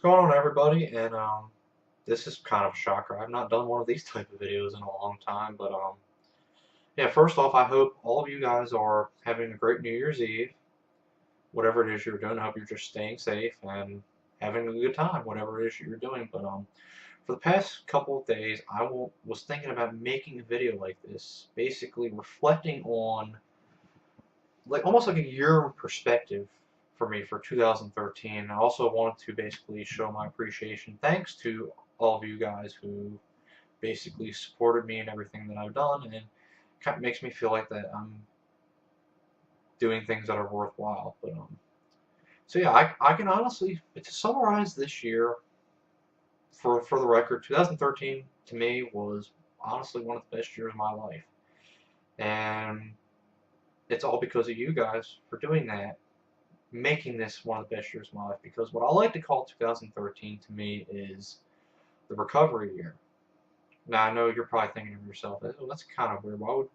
going on, everybody? And this is kind of a shocker. I've not done one of these type of videos in a long time, but yeah. First off, I hope all of you guys are having a great New Year's Eve. Whatever it is you're doing, I hope you're just staying safe and having a good time, whatever it is you're doing. But for the past couple of days, was thinking about making a video like this, basically reflecting on like almost like a year perspective for me for 2013. I also wanted to basically show my appreciation, thanks to all of you guys who basically supported me in everything that I've done, and it kind of makes me feel like that I'm doing things that are worthwhile. But so yeah, I can honestly, to summarize this year, for the record, 2013 to me was honestly one of the best years of my life, and it's all because of you guys for doing that, making this one of the best years of my life. Because what I like to call 2013 to me is the recovery year. Now I know you're probably thinking of yourself, oh, that's kind of weird. Why would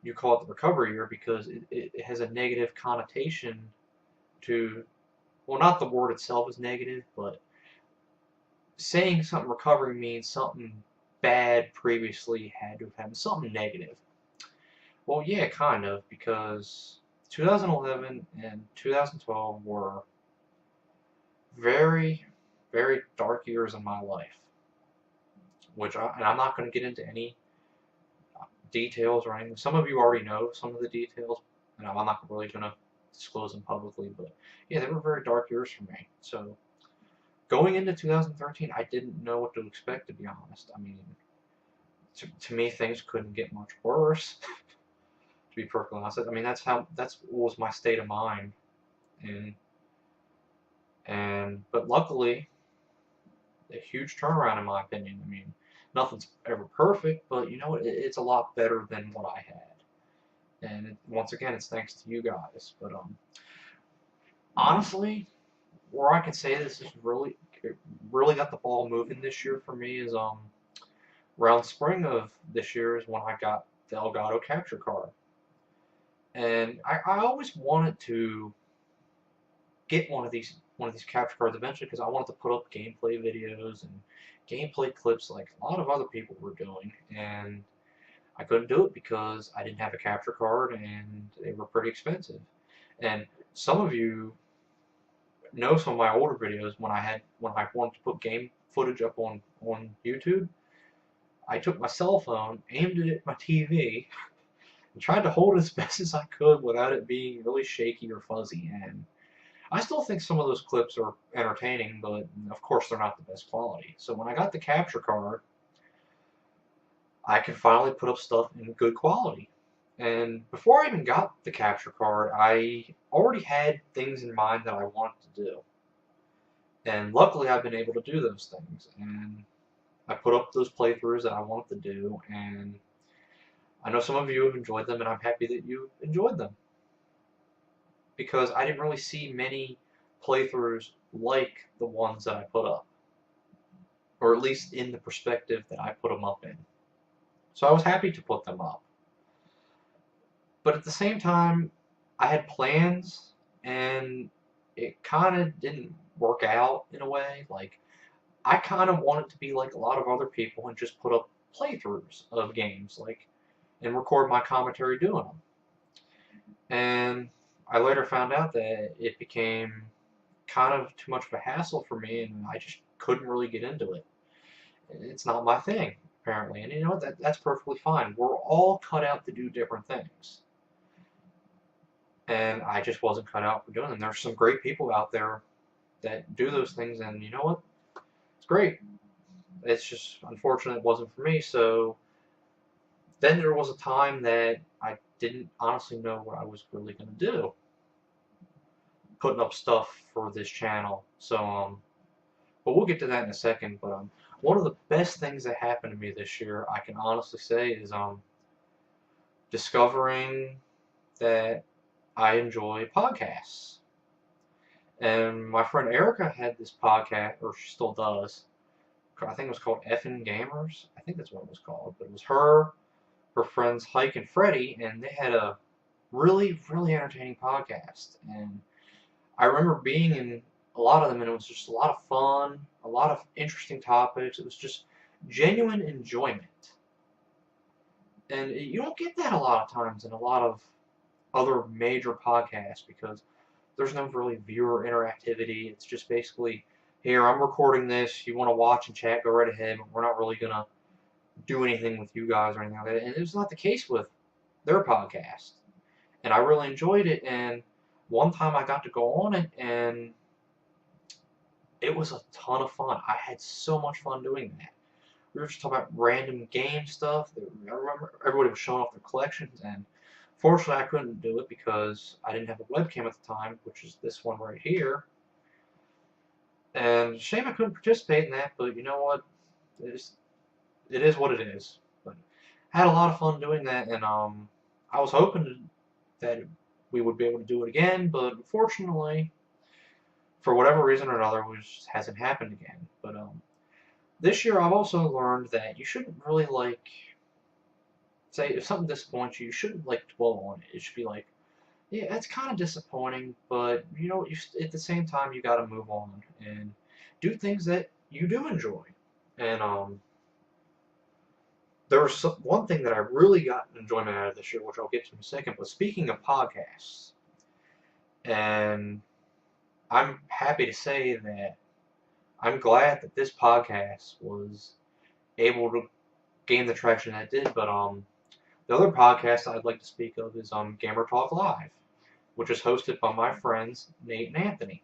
you call it the recovery year? Because it has a negative connotation to, well, not the word itself is negative, but saying something recovery means something bad previously had to have happened, something negative. Well, yeah, kind of, because 2011 and 2012 were very, very dark years in my life, and I'm not going to get into any details or anything. Some of you already know some of the details, and I'm not really going to disclose them publicly, but yeah, they were very dark years for me. So going into 2013, I didn't know what to expect, to be honest. I mean, to me, things couldn't get much worse. To be perfectly honest, I mean that's what was my state of mind, and but luckily, a huge turnaround in my opinion. I mean, nothing's ever perfect, but you know what? It's a lot better than what I had, and once again, it's thanks to you guys. But honestly, where I can say this is really got the ball moving this year for me is around spring of this year is when I got the Elgato capture card. And I always wanted to get one of these capture cards eventually, because I wanted to put up gameplay videos and gameplay clips like a lot of other people were doing, and I couldn't do it because I didn't have a capture card and they were pretty expensive. And some of you know some of my older videos when I wanted to put game footage up on YouTube. I took my cell phone, aimed it at my TV, and tried to hold it as best as I could without it being really shaky or fuzzy. And I still think some of those clips are entertaining, but of course they're not the best quality. So when I got the capture card, I could finally put up stuff in good quality. And before I even got the capture card, I already had things in mind that I wanted to do. And luckily I've been able to do those things. And I put up those playthroughs that I wanted to do, and I know some of you have enjoyed them, and I'm happy that you enjoyed them, because I didn't really see many playthroughs like the ones that I put up, or at least in the perspective that I put them up in. So I was happy to put them up. But at the same time, I had plans, and it kind of didn't work out in a way. Like, I kind of wanted to be like a lot of other people and just put up playthroughs of games, like, and record my commentary doing them. And I later found out that it became kind of too much of a hassle for me, and I just couldn't really get into it. It's not my thing, apparently, and you know what? That's perfectly fine. We're all cut out to do different things, and I just wasn't cut out for doing them. There's some great people out there that do those things, and you know what? It's great. It's just unfortunate it wasn't for me. So then there was a time that I didn't honestly know what I was really going to do, putting up stuff for this channel. So but we'll get to that in a second. But one of the best things that happened to me this year, I can honestly say, is discovering that I enjoy podcasts. And my friend Erica had this podcast, or she still does. I think it was called Effin' Gamers. I think that's what it was called. But it was her friends Hike and Freddie, and they had a really, really entertaining podcast. And I remember being a lot of them, and it was just a lot of fun, a lot of interesting topics. It was just genuine enjoyment. And you don't get that a lot of times in a lot of other major podcasts because there's no really viewer interactivity. It's just basically, here, I'm recording this. You want to watch and chat, go right ahead. We're not really going to do anything with you guys or anything like that. And it was not the case with their podcast. And I really enjoyed it. And one time I got to go on it, and it was a ton of fun. I had so much fun doing that. We were just talking about random game stuff. I remember everybody was showing off their collections, and fortunately I couldn't do it because I didn't have a webcam at the time, which is this one right here. And shame I couldn't participate in that, but you know what? It is what it is. But I had a lot of fun doing that, and I was hoping that we would be able to do it again, but unfortunately, for whatever reason or another, it just hasn't happened again. But this year I've also learned that you shouldn't really say if something disappoints you, you shouldn't dwell on it. It should be like, yeah, it's kind of disappointing, but you know, at the same time you got to move on and do things that you do enjoy. And there was one thing that I really got enjoyment out of this year, which I'll get to in a second. But speaking of podcasts, and I'm happy to say that I'm glad that this podcast was able to gain the traction that it did. But the other podcast I'd like to speak of is Gambar Talk Live, which is hosted by my friends Nate and Anthony.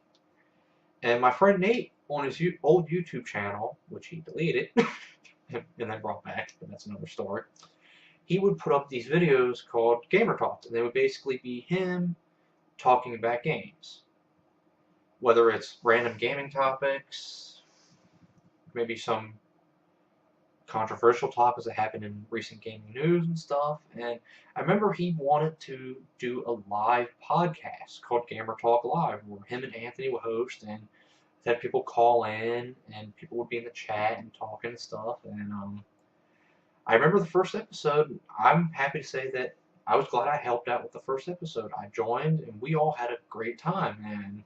And my friend Nate, on his old YouTube channel, which he deleted and then brought back, but that's another story, he would put up these videos called Gamer Talk, and they would basically be him talking about games. Whether it's random gaming topics, maybe some controversial topics that happened in recent gaming news and stuff. And I remember he wanted to do a live podcast called Gamer Talk Live, where him and Anthony would host and have people call in, and people would be in the chat and talking and stuff. And I remember the first episode. I'm happy to say that I was glad I helped out with the first episode. I joined, and we all had a great time. And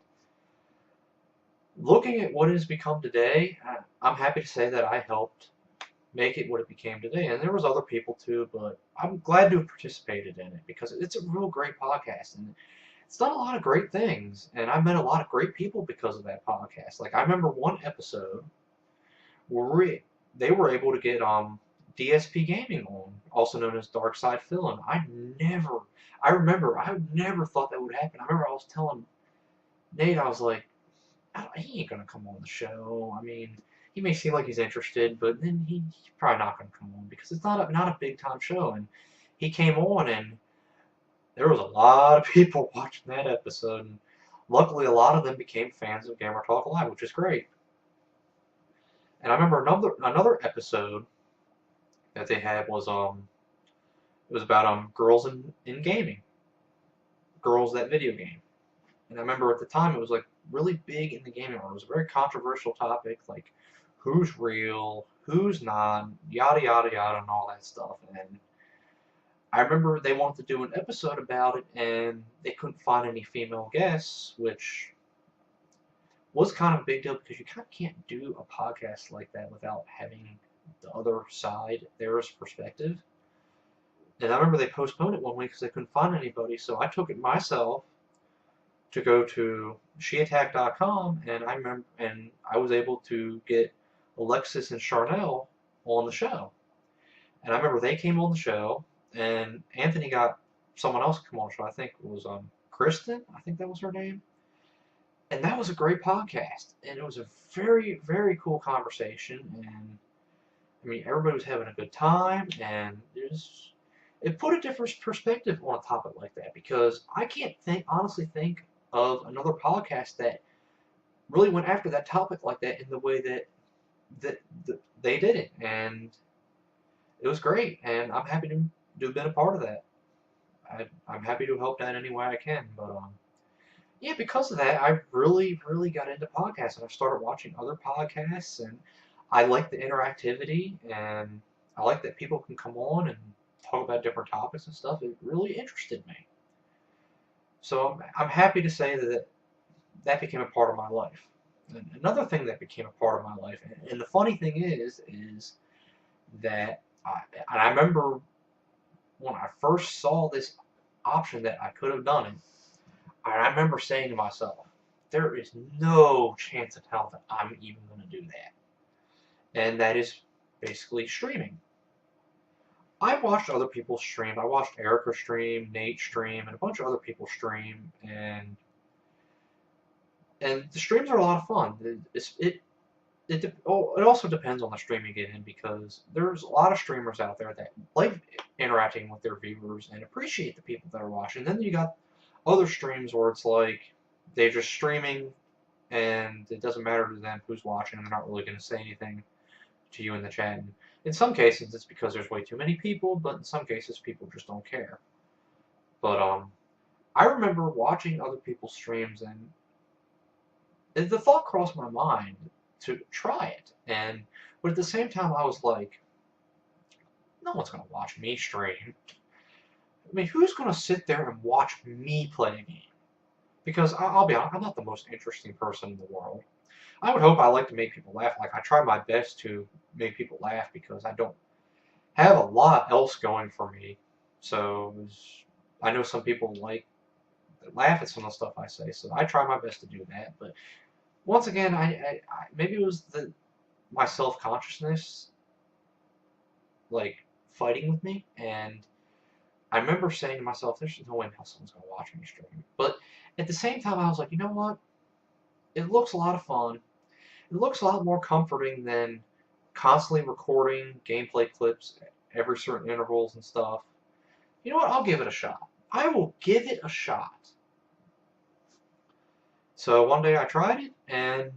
looking at what it has become today, I'm happy to say that I helped make it what it became today. And there was other people too, but I'm glad to have participated in it because it's a real great podcast, and it's done a lot of great things, and I met a lot of great people because of that podcast. Like, I remember one episode where they were able to get DSP Gaming on, also known as Dark Side Phil, and I remember I never thought that would happen. I remember I was telling Nate, I was like, he ain't gonna come on the show. I mean, he may seem like he's interested, but then he's probably not gonna come on because it's not a big time show. And he came on, and there was a lot of people watching that episode, and luckily a lot of them became fans of Gamer Talk Live, which is great. And I remember another episode that they had was it was about girls in gaming, girls that video game. And I remember at the time it was like really big in the gaming world. It was a very controversial topic, like who's real, who's not, yada yada yada, and all that stuff. And I remember they wanted to do an episode about it, and they couldn't find any female guests, which was kind of a big deal because you kind of can't do a podcast like that without having the other side, their perspective. And I remember they postponed it one week because they couldn't find anybody, so I took it myself to go to sheattack.com, and I was able to get Alexis and Charnel on the show. And I remember they came on the show, and Anthony got someone else to come on the show. I think it was Kristen. I think that was her name. And that was a great podcast, and it was a very, very cool conversation. And I mean, everybody was having a good time, and it put a different perspective on a topic like that, because I can't honestly think of another podcast that really went after that topic like that in the way that they did it. And it was great, and I'm happy to have been a part of that. I'm happy to help out any way I can. But yeah, because of that, I really, really got into podcasts, and I started watching other podcasts, and I like the interactivity, and I like that people can come on and talk about different topics and stuff. It really interested me. So I'm happy to say that became a part of my life. And another thing that became a part of my life, and the funny thing is that and I remember when I first saw this option that I could have done it, I remember saying to myself, there is no chance in hell that I'm even going to do that. And that is basically streaming. I watched other people stream. I watched Erica stream, Nate stream, and a bunch of other people stream, and the streams are a lot of fun. It also depends on the stream you get in, because there's a lot of streamers out there that like interacting with their viewers and appreciate the people that are watching. Then you got other streams where it's like they're just streaming and it doesn't matter to them who's watching, and they're not really going to say anything to you in the chat. And in some cases, it's because there's way too many people, but in some cases, people just don't care. But I remember watching other people's streams, and the thought crossed my mind to try it. But at the same time, I was like, no one's going to watch me stream. I mean, who's going to sit there and watch me play a game? Because I'll be honest, I'm not the most interesting person in the world. I would hope I like to make people laugh. Like, I try my best to make people laugh because I don't have a lot else going for me. So I know some people laugh at some of the stuff I say, so I try my best to do that. But once again, maybe it was my self-consciousness like fighting with me, and I remember saying to myself, there's no way in hell someone's going to watch me stream. But at the same time, I was like, you know what? It looks a lot of fun. It looks a lot more comforting than constantly recording gameplay clips at every certain intervals and stuff. You know what? I'll give it a shot. I will give it a shot. So one day I tried it, and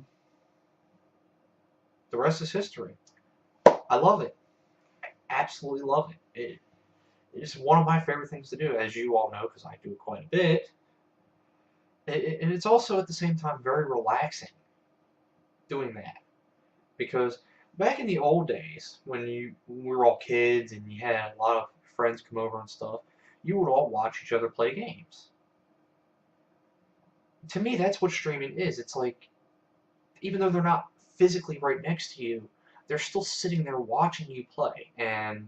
the rest is history. I love it. I absolutely love it. It's one of my favorite things to do, as you all know, because I do it quite a bit. And it's also at the same time very relaxing doing that, because back in the old days when we were all kids and you had a lot of friends come over and stuff, you would all watch each other play games. To me, that's what streaming is. It's like, even though they're not physically right next to you, they're still sitting there watching you play, and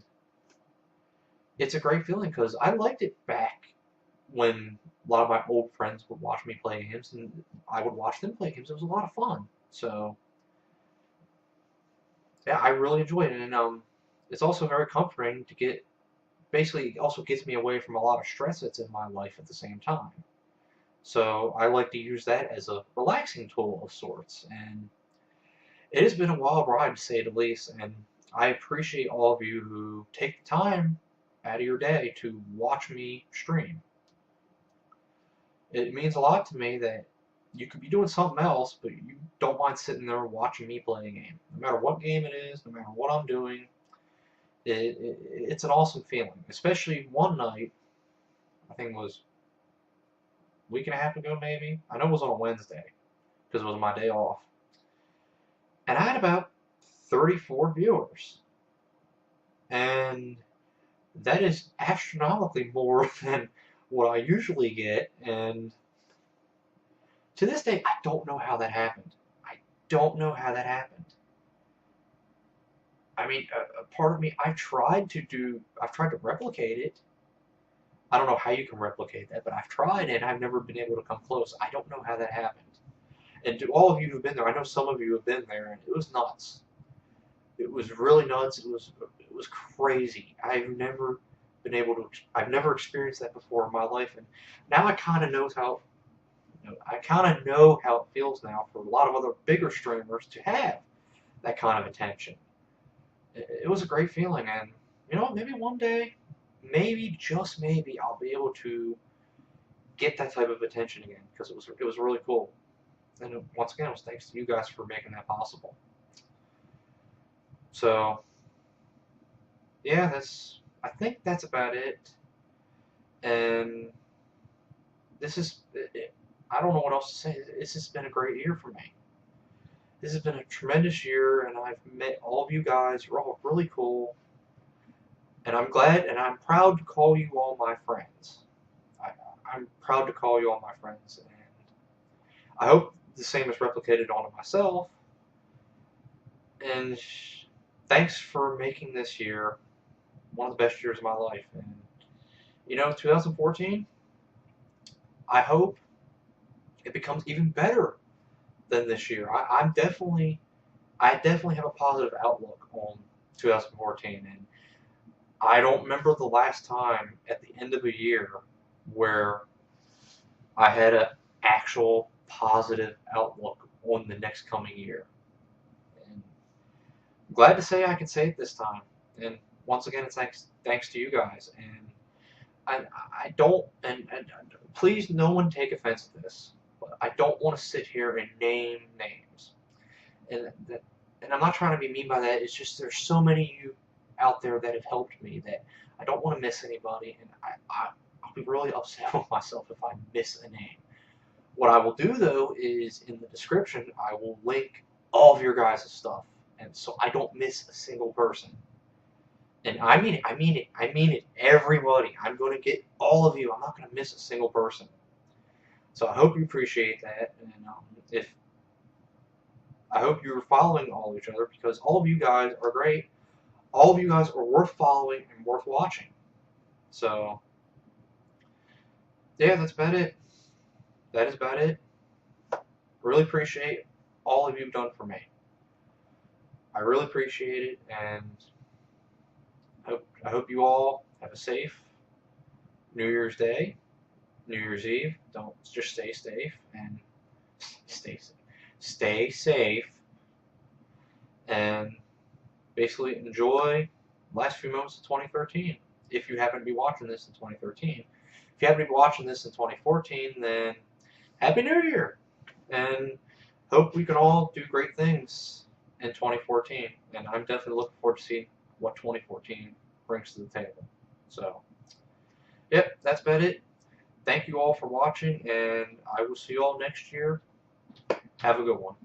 it's a great feeling because I liked it back when a lot of my old friends would watch me play games, and I would watch them play games. It was a lot of fun. So, yeah, I really enjoyed it, and it's also very comforting to get. Basically, it also gets me away from a lot of stress that's in my life at the same time. So I like to use that as a relaxing tool of sorts, and it has been a wild ride to say the least. And I appreciate all of you who take the time out of your day to watch me stream. It means a lot to me that you could be doing something else, but you don't mind sitting there watching me play a game. No matter what game it is, no matter what I'm doing, it's an awesome feeling. Especially one night, I think it was a week and a half ago maybe. I know it was on a Wednesday, because it was my day off. And I had about 34 viewers. And that is astronomically more than what I usually get, and to this day, I don't know how that happened. I don't know how that happened. I mean, a part of me, I've tried to replicate it. I don't know how you can replicate that, but I've tried, and I've never been able to come close. I don't know how that happened. And to all of you who've been there, I know some of you have been there, and it was nuts. It was really nuts. It was crazy. I've never experienced that before in my life, and now I kind of know how. I kind of know how it feels now for a lot of other bigger streamers to have that kind of attention. It was a great feeling, and you know, maybe one day, maybe just maybe, I'll be able to get that type of attention again, because it was really cool. And once again, it was thanks to you guys for making that possible. So yeah, I think that's about it. And this is, I don't know what else to say. It's just been a great year for me. This has been a tremendous year, and I've met all of you guys. You're all really cool. And I'm glad, and I'm proud to call you all my friends. I'm proud to call you all my friends. And I hope the same is replicated onto myself. And thanks for making this year one of the best years of my life. And 2014, I hope it becomes even better than this year. I definitely have a positive outlook on 2014, and I don't remember the last time at the end of a year where I had an actual positive outlook on the next coming year. And glad to say I can say it this time. And once again, it's thanks to you guys. And I don't, and please, no one take offense to this, but I don't want to sit here and name names. And and I'm not trying to be mean by that. It's just there's so many of you out there that have helped me that I don't want to miss anybody, and I'll be really upset with myself if I miss a name. What I will do though is in the description I will link all of your guys' stuff, and so I don't miss a single person. And I mean it, I mean it, I mean it, everybody. I'm going to get all of you. I'm not going to miss a single person. So I hope you appreciate that, and if I hope you're following all of each other, because all of you guys are great. All of you guys are worth following and worth watching. So yeah, that's about it. That is about it. Really appreciate all of you've done for me. I really appreciate it, and I hope you all have a safe New Year's Day, New Year's Eve. Don't just stay safe and stay safe, and basically enjoy the last few moments of 2013. If you happen to be watching this in 2013, if you happen to be watching this in 2014, then Happy New Year, and hope we can all do great things in 2014. And I'm definitely looking forward to seeing what 2014 brings to the table. So, yep, that's about it. Thank you all for watching, and I will see you all next year. Have a good one.